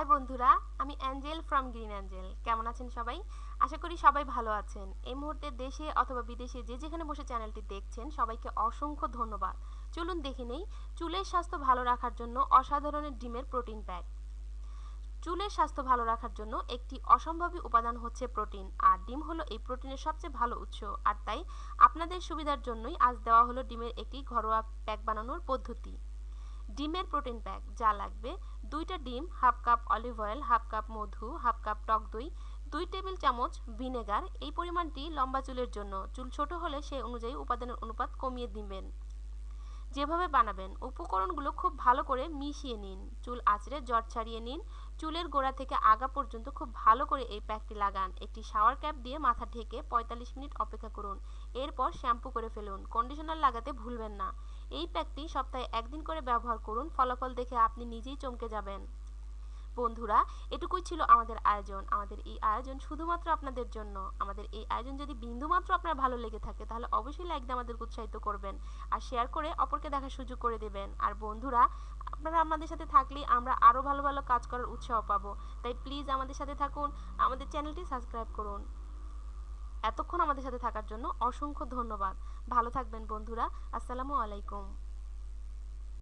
High বন্ধুরা, আমি Angel from green Angel. কেমন আছেন সবাই? আশা করি সবাই ভালো আছেন। এই মুহূর্তে দেশে অথবা বিদেশে যে যেখানে বসে চ্যানেলটি দেখছেন সবাইকে অসংখ্য ধন্যবাদ। চলুন দেখে নেই চুলের স্বাস্থ্য ভালো রাখার জন্য অসাধারণের ডিমের প্রোটিন প্যাক। চুলের স্বাস্থ্য ভালো রাখার জন্য একটি অসম্ভাবী উপাদান হচ্ছে প্রোটিন, আর ডিম হলো এই প্রোটিনের সবচেয়ে ভালো উৎস। আর তাই আপনাদের সুবিধার জন্যই আজ দেওয়া হলো ডিমের একটি ঘরোয়া প্যাক বানানোর পদ্ধতি। ডিমের প্রোটিন প্যাক যা লাগবে: 2টা ডিম, half cup olive oil, half cup মধু, হাফ কাপ টক দই, 2 টেবিল চামচ ভিনেগার। এই পরিমাণটি লম্বা চুলের জন্য, চুল ছোট হলে সেই অনুযায়ী উপাদানের অনুপাত কমিয়ে দিবেন। যেভাবে বানাবেন, উপকরণগুলো খুব ভালো করে মিশিয়ে নিন, চুল আঁচড়ে জট ছাড়িয়ে নিন, চুলের গোড়া থেকে আগা পর্যন্ত খুব ভালো করে এই প্যাকটি লাগান। একটি শাওয়ার ক্যাপ দিয়ে মাথা ঢেকে 45 মিনিট অপেক্ষা করুন। এরপর শ্যাম্পু করে ফেলুন। কন্ডিশনার লাগাতে ভুলবেন না। এই প্যাকটি সপ্তাহে একদিন করে ব্যবহার করুন, ফলাফল দেখে আপনি নিজেই চমকে যাবেন। বন্ধুরা, এটুকুই ছিল আমাদের আয়োজন। আমাদের এই আয়োজন শুধুমাত্র আপনাদের জন্য। আমাদের এই আয়োজন যদি বিন্দুমাত্র আপনার ভালো লেগে থাকে তাহলে অবশ্যই লাইক দিয়ে আমাদেরকে উৎসাহিত করবেন, আর শেয়ার করে অপরকে দেখার সুযোগ করে দেবেন। আর বন্ধুরা, আপনারা আমাদের সাথে থাকলেই আমরা আরও ভালো ভালো কাজ করার উৎসাহ পাবো। তাই প্লিজ আমাদের সাথে থাকুন, আমাদের চ্যানেলটি সাবস্ক্রাইব করুন। এতক্ষণ আমাদের সাথে থাকার জন্য অসংখ্য ধন্যবাদ। ভালো থাকবেন বন্ধুরা। আসসালামু আলাইকুম।